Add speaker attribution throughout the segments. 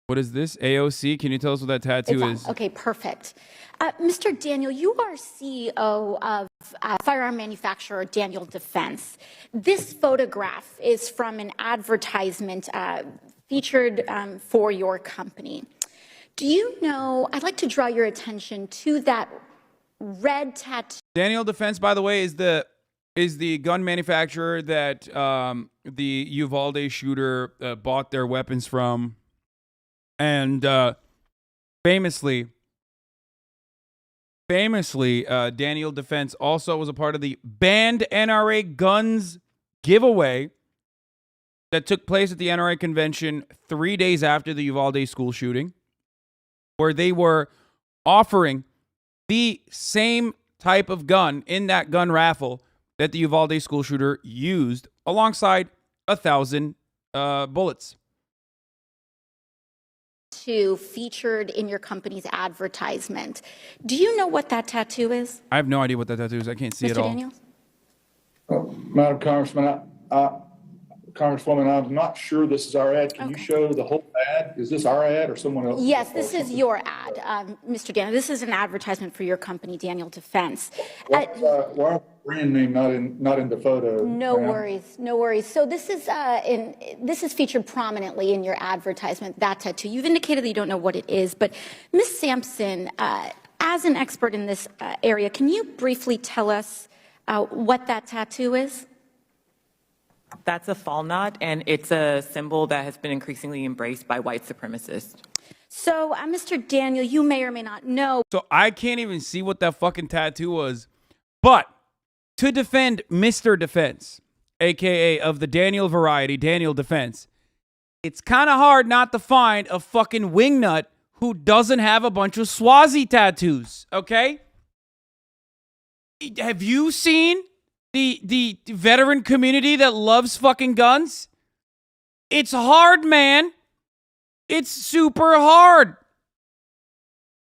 Speaker 1: What is this? AOC? Can you tell us what that tattoo is?
Speaker 2: Okay, perfect. Mr. Daniel, you are CEO of firearm manufacturer Daniel Defense. This photograph is from an advertisement featured for your company. Do you know, I'd like to draw your attention to that red tattoo.
Speaker 1: Daniel Defense, by the way, is the gun manufacturer that the Uvalde shooter bought their weapons from. And famously, Daniel Defense also was a part of the banned NRA guns giveaway that took place at the NRA convention 3 days after the Uvalde school shooting, where they were offering the same type of gun in that gun raffle that the Uvalde school shooter used, alongside 1,000 bullets.
Speaker 2: Featured in your company's advertisement. Do you know what that tattoo is?
Speaker 1: I have no idea what that tattoo is. I can't see it all.
Speaker 2: Mr. Daniels?
Speaker 3: Madam Congresswoman, I'm not sure this is our ad. Can you show the whole ad? Is this our ad or someone else's?
Speaker 2: Yes, this is your ad, Mr. Daniel. This is an advertisement for your company, Daniel Defense.
Speaker 3: Why is the brand name not in the photo?
Speaker 2: No worries, no worries. So this is featured prominently in your advertisement, that tattoo. You've indicated that you don't know what it is, but Ms. Sampson, as an expert in this area, can you briefly tell us what that tattoo is?
Speaker 4: That's a fall knot, and it's a symbol that has been increasingly embraced by white supremacists.
Speaker 2: So, Mr. Daniel, you may or may not know.
Speaker 1: So I can't even see what that fucking tattoo was. But to defend Mr. Defense, a.k.a. of the Daniel variety, Daniel Defense, it's kind of hard not to find a fucking wingnut who doesn't have a bunch of Swazi tattoos, okay? Have you seen the veteran community that loves fucking guns? It's hard, man. It's super hard.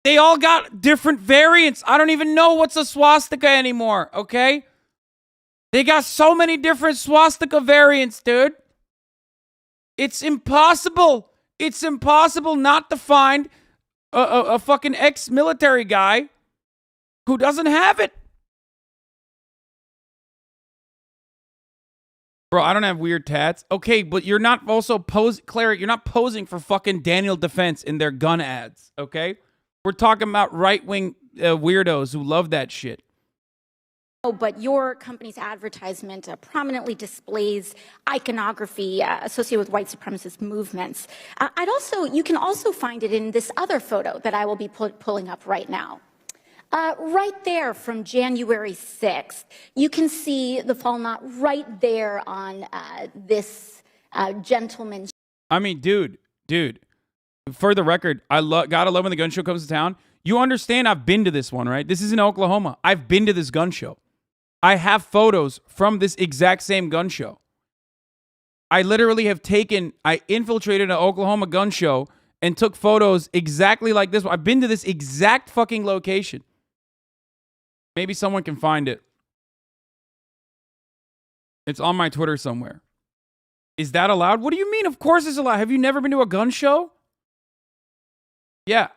Speaker 1: They all got different variants. I don't even know what's a swastika anymore, okay? They got so many different swastika variants, dude. It's impossible. It's impossible not to find a fucking ex-military guy who doesn't have it. Bro, I don't have weird tats. Okay, but you're not also Clary, you're not posing for fucking Daniel Defense in their gun ads, okay? We're talking about right-wing weirdos who love that shit.
Speaker 2: Oh, but your company's advertisement prominently displays iconography associated with white supremacist movements. You can also find it in this other photo that I will be pulling up right now. Right there from January 6th, you can see the fall knot right there on this gentleman's.
Speaker 1: I mean, dude, for the record, gotta love when the gun show comes to town. You understand I've been to this one, right? This is in Oklahoma. I've been to this gun show. I have photos from this exact same gun show. I literally I infiltrated an Oklahoma gun show and took photos exactly like this one. I've been to this exact fucking location. Maybe someone can find it. It's on my Twitter somewhere. Is that allowed? What do you mean? Of course it's allowed. Have you never been to a gun show? Yeah.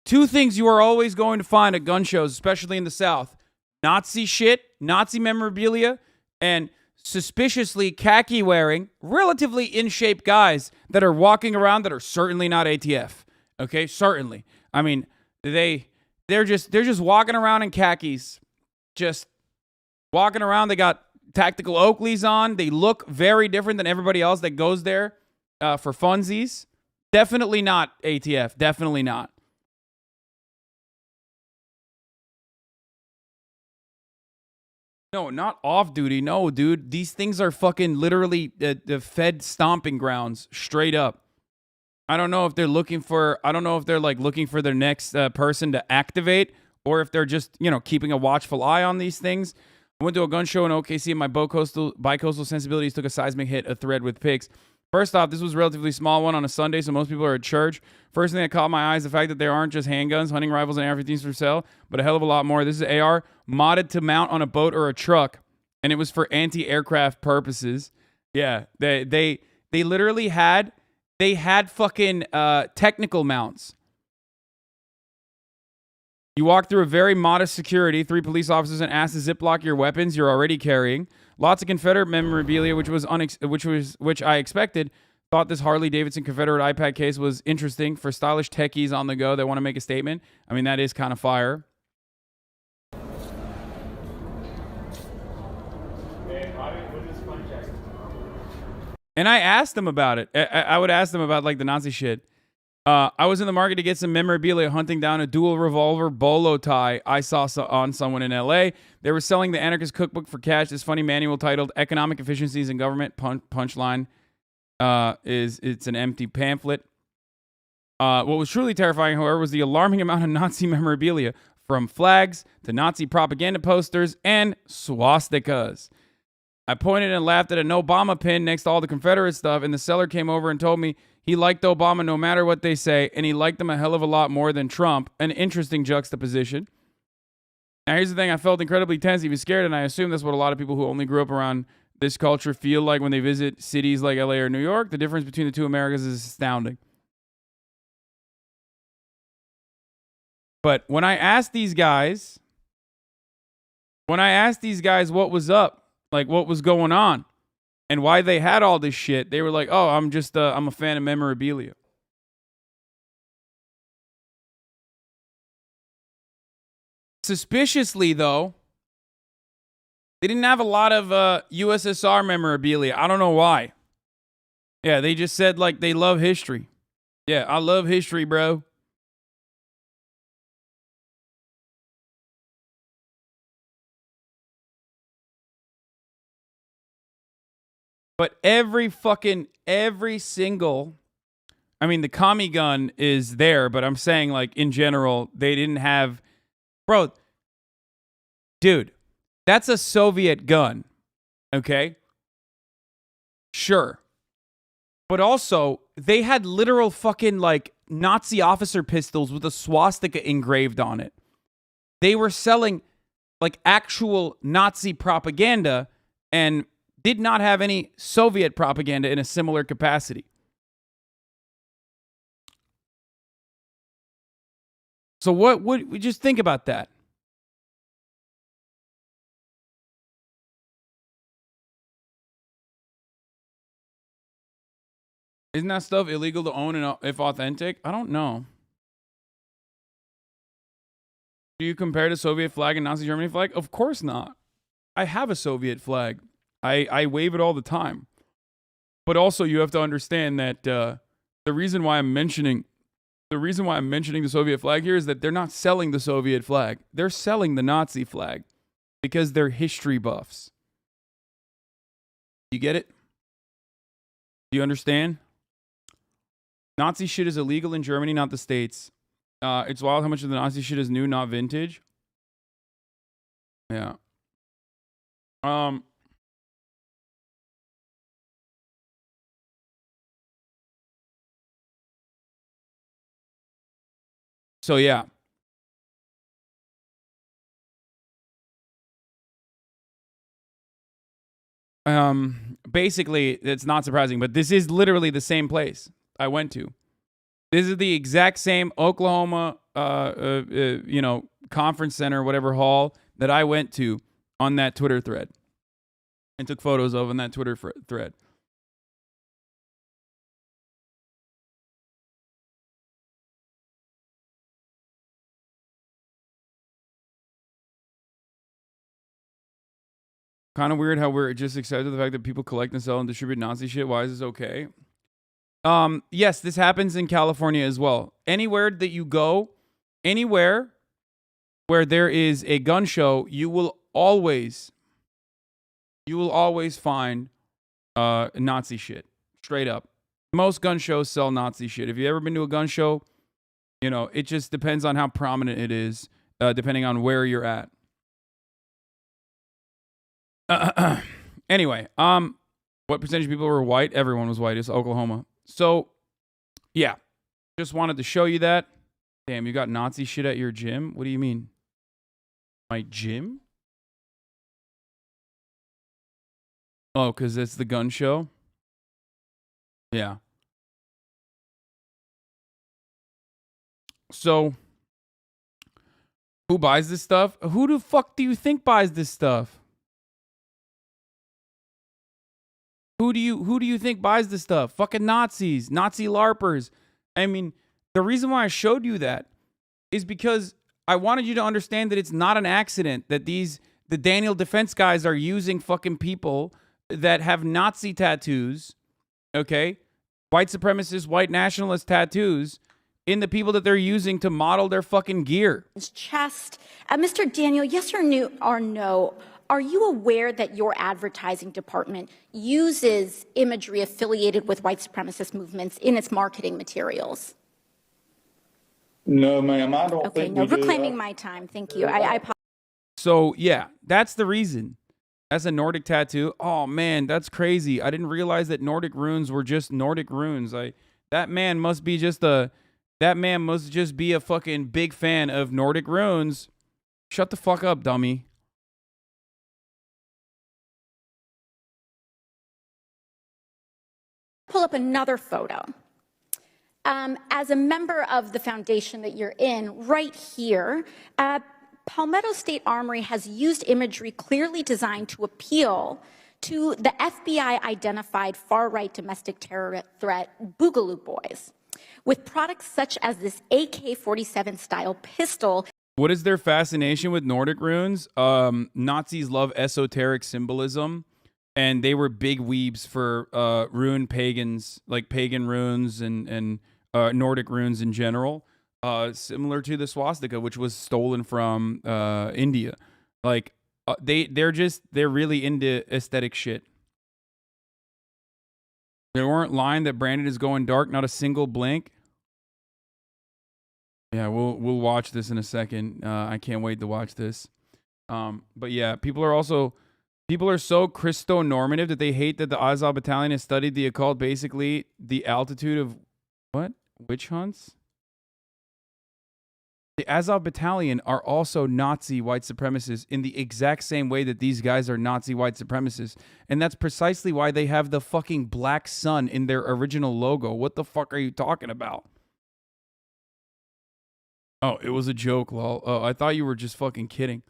Speaker 1: Two things you are always going to find at gun shows, especially in the South. Nazi shit, Nazi memorabilia, and suspiciously khaki-wearing, relatively in-shape guys that are walking around that are certainly not ATF. Okay? Certainly. I mean, they're just walking around in khakis. Just walking around. They got tactical Oakleys on. They look very different than everybody else that goes there for funsies. Definitely not ATF. Definitely not. No, not off duty. No, dude. These things are fucking literally the Fed stomping grounds, straight up. I don't know if they're looking for their next person to activate, or if they're just, keeping a watchful eye on these things. I went to a gun show in OKC and my bicoastal sensibilities took a seismic hit, a thread with pics. First off, this was a relatively small one on a Sunday, so most people are at church. First thing that caught my eye is the fact that there aren't just handguns, hunting rifles, and AR-15s for sale, but a hell of a lot more. This is an AR modded to mount on a boat or a truck, and it was for anti-aircraft purposes. Yeah, they literally had They had fucking technical mounts. You walk through a very modest security, 3 police officers, and asked to ziplock your weapons you're already carrying. Lots of Confederate memorabilia, which I expected. Thought this Harley Davidson Confederate iPad case was interesting for stylish techies on the go that want to make a statement. I mean, that is kind of fire. And I asked them about it. I would ask them about like the Nazi shit. I was in the market to get some memorabilia, hunting down a dual revolver bolo tie I saw on someone in LA. They were selling the Anarchist Cookbook for cash. This funny manual titled Economic Efficiencies in Government. Punchline it's an empty pamphlet. What was truly terrifying, however, was the alarming amount of Nazi memorabilia, from flags to Nazi propaganda posters and swastikas. I pointed and laughed at an Obama pin next to all the Confederate stuff, and the seller came over and told me he liked Obama no matter what they say, and he liked him a hell of a lot more than Trump. An interesting juxtaposition. Now, here's the thing. I felt incredibly tense, even scared, and I assume that's what a lot of people who only grew up around this culture feel like when they visit cities like LA or New York. The difference between the two Americas is astounding. But when I asked these guys what was up, like what was going on, and why they had all this shit, they were like, "Oh, I'm a fan of memorabilia." Suspiciously, though, they didn't have a lot of USSR memorabilia. I don't know why. Yeah, they just said like they love history. Yeah, I love history, bro. But every single, I mean, the commie gun is there, but I'm saying, like, in general, they didn't have, bro, dude, that's a Soviet gun, okay? Sure. But also, they had literal fucking, like, Nazi officer pistols with a swastika engraved on it. They were selling, like, actual Nazi propaganda and did not have any Soviet propaganda in a similar capacity. So what would we just think about that? Isn't that stuff illegal to own and if authentic? I don't know. Do you compare the Soviet flag and Nazi Germany flag? Of course not. I have a Soviet flag. I wave it all the time. But also you have to understand that the reason why I'm mentioning the Soviet flag here is that they're not selling the Soviet flag. They're selling the Nazi flag because they're history buffs. You get it? Do you understand? Nazi shit is illegal in Germany, not the States. It's wild how much of the Nazi shit is new, not vintage. Yeah. So yeah. Basically, it's not surprising, but this is literally the same place I went to. This is the exact same Oklahoma, conference center, whatever hall that I went to on that Twitter thread and took photos of on that Twitter thread. Kind of weird how we're just accepted the fact that people collect and sell and distribute Nazi shit. Why is this okay? Yes, this happens in California as well. Anywhere that you go, anywhere where there is a gun show, you will always find Nazi shit. Straight up. Most gun shows sell Nazi shit. If you've ever been to a gun show, it just depends on how prominent it is, depending on where you're at. Anyway, what percentage of people were white? Everyone was white. It's Oklahoma. So, yeah. Just wanted to show you that. Damn, you got Nazi shit at your gym? What do you mean? My gym? Oh, because it's the gun show? Yeah. So, who buys this stuff? Who the fuck do you think buys this stuff? Who do you think buys this stuff? Fucking Nazis, Nazi LARPers. I mean, the reason why I showed you that is because I wanted you to understand that it's not an accident that the Daniel Defense guys are using fucking people that have Nazi tattoos, okay? White supremacist, white nationalist tattoos in the people that they're using to model their fucking gear.
Speaker 2: Chest. Mr. Daniel, yes or no, are you aware that your advertising department uses imagery affiliated with white supremacist movements in its marketing materials?
Speaker 3: No, ma'am, I don't
Speaker 2: Okay,
Speaker 3: think
Speaker 2: no,
Speaker 3: we do.
Speaker 2: reclaiming my time. Thank you. I apologize.
Speaker 1: So, yeah, that's the reason. That's a Nordic tattoo. Oh, man, that's crazy. I didn't realize that Nordic runes were just Nordic runes. That man must just be a fucking big fan of Nordic runes. Shut the fuck up, dummy.
Speaker 2: Pull up another photo. As a member of the foundation that you're in, right here, Palmetto State Armory has used imagery clearly designed to appeal to the FBI-identified far-right domestic terror threat, Boogaloo Boys, with products such as this AK-47 style pistol.
Speaker 1: What is their fascination with Nordic runes? Nazis love esoteric symbolism, and they were big weebs for rune pagans, like pagan runes and Nordic runes in general. Similar to the swastika, which was stolen from India. Like they're really into aesthetic shit. They weren't lying that Brandon is going dark, not a single blink. Yeah, we'll watch this in a second. I can't wait to watch this. But yeah, people are so Christo-normative that they hate that the Azov Battalion has studied the occult, basically the altitude of what? Witch hunts? The Azov Battalion are also Nazi white supremacists in the exact same way that these guys are Nazi white supremacists. And that's precisely why they have the fucking black sun in their original logo. What the fuck are you talking about? Oh, it was a joke, lol. Oh, I thought you were just fucking kidding.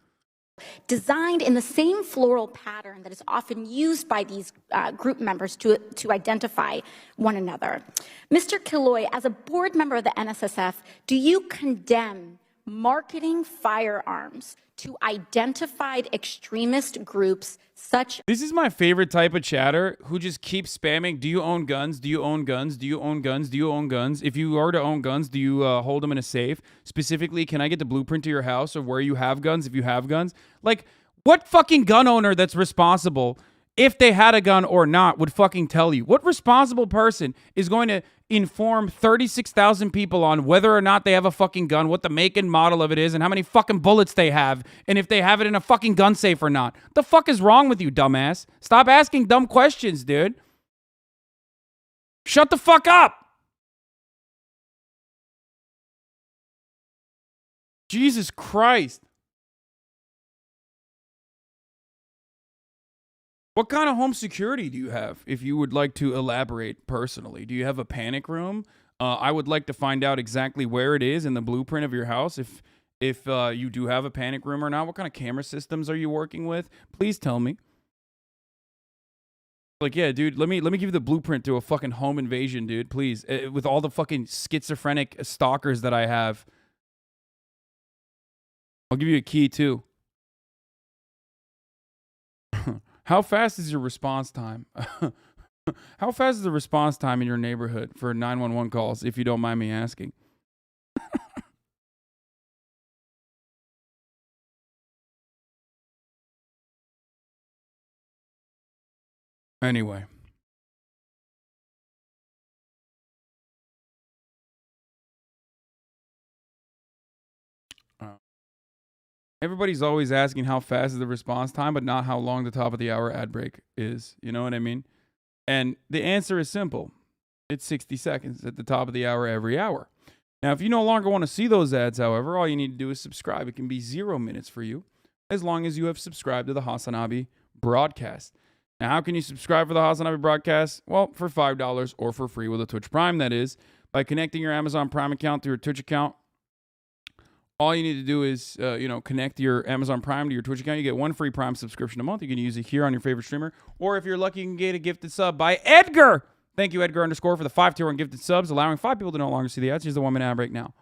Speaker 2: Designed in the same floral pattern that is often used by these group members to identify one another. Mr. Killoy, as a board member of the NSSF, do you condemn marketing firearms to identified extremist groups such...
Speaker 1: This is my favorite type of chatter who just keeps spamming, do you own guns? Do you own guns? Do you own guns? Do you own guns? If you are to own guns, do you hold them in a safe? Specifically, can I get the blueprint to your house of where you have guns if you have guns? Like, what fucking gun owner that's responsible, if they had a gun or not, would fucking tell you? What responsible person is going to inform 36,000 people on whether or not they have a fucking gun, what the make and model of it is, and how many fucking bullets they have, and if they have it in a fucking gun safe or not? The fuck is wrong with you, dumbass? Stop asking dumb questions, dude. Shut the fuck up. Jesus Christ. What kind of home security do you have, if you would like to elaborate personally? Do you have a panic room? I would like to find out exactly where it is in the blueprint of your house, if you do have a panic room or not. What kind of camera systems are you working with? Please tell me. Like, yeah, dude, let me give you the blueprint to a fucking home invasion, dude, please. With all the fucking schizophrenic stalkers that I have. I'll give you a key, too. How fast is your response time? How fast is the response time in your neighborhood for 911 calls, if you don't mind me asking? Anyway. Everybody's always asking how fast is the response time, but not how long the top of the hour ad break is. You know what I mean? And the answer is simple. It's 60 seconds at the top of the hour every hour. Now, if you no longer want to see those ads, however, all you need to do is subscribe. It can be 0 minutes for you, as long as you have subscribed to the HasanAbi broadcast. Now, how can you subscribe for the HasanAbi broadcast? Well, for $5 or for free with a Twitch Prime, that is, by connecting your Amazon Prime account to your Twitch account. All you need to do is, connect your Amazon Prime to your Twitch account. You get 1 free Prime subscription a month. You can use it here on your favorite streamer. Or if you're lucky, you can get a gifted sub by Edgar. Thank you, Edgar _ for the 5-tier on gifted subs, allowing 5 people to no longer see the ads. Here's the 1-minute ad break now.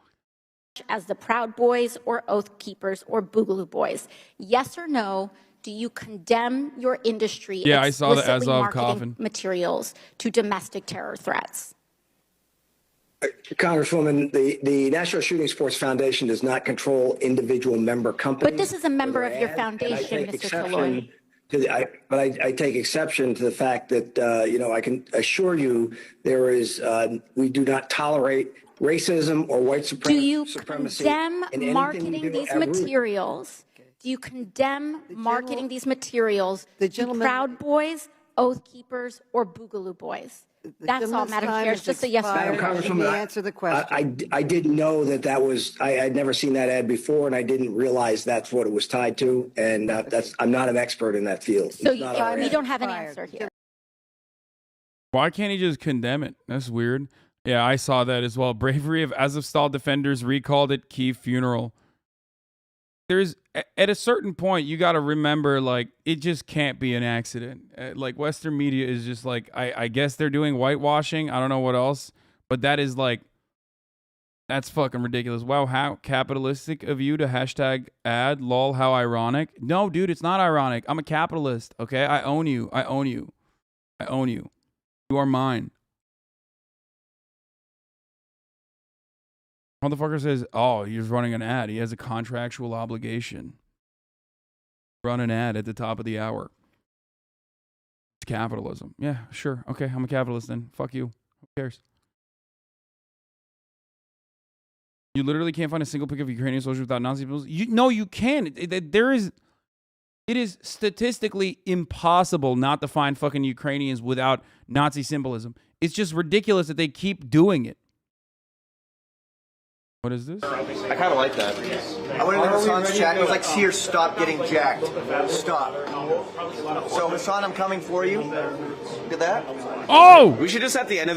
Speaker 2: As the Proud Boys or Oath Keepers or Boogaloo Boys? Yes or no? Do you condemn your industry
Speaker 1: I saw the
Speaker 2: explicitly
Speaker 1: Azov
Speaker 2: marketing
Speaker 1: coffin
Speaker 2: materials to domestic terror threats?
Speaker 5: Congresswoman, the National Shooting Sports Foundation does not control individual member companies.
Speaker 2: But this is a member of your foundation, Mr. Toloy.
Speaker 5: I take exception to the fact that, I can assure you we do not tolerate racism or white supremacy.
Speaker 2: Do you condemn marketing these materials? Do you condemn marketing these materials to Proud Boys, Oath Keepers, or Boogaloo Boys? That's all, Madam Chair. It's just a yes or no.
Speaker 5: Congresswoman,
Speaker 6: answer the question.
Speaker 5: I didn't know that was. I'd never seen that ad before, and I didn't realize that's what it was tied to. And I'm not an expert in that field.
Speaker 2: So you don't have an answer here.
Speaker 1: Why can't he just condemn it? That's weird. Yeah, I saw that as well. Bravery of Azovstal defenders recalled at Kyiv funeral. There's at a certain point you got to remember, like, it just can't be an accident. Like, Western media is just like, I guess they're doing whitewashing. I don't know what else, but that is like, that's fucking ridiculous. Wow, how capitalistic of you to hashtag ad. Lol, how ironic. No, dude, it's not ironic. I'm a capitalist. Okay, I own you. I own you. I own you. You are mine. Motherfucker says, oh, he's running an ad. He has a contractual obligation. Run an ad at the top of the hour. It's capitalism. Yeah, sure. Okay, I'm a capitalist then. Fuck you. Who cares? You literally can't find a single pic of Ukrainian soldiers without Nazi symbols. No, you can. It is statistically impossible not to find fucking Ukrainians without Nazi symbolism. It's just ridiculous that they keep doing it. What is this?
Speaker 7: I kind of like that. I went into Hassan's chat. He was like, "Seer, stop getting jacked. Stop." So Hassan, I'm coming for you. Look at that.
Speaker 1: Oh!
Speaker 7: We should just at the end of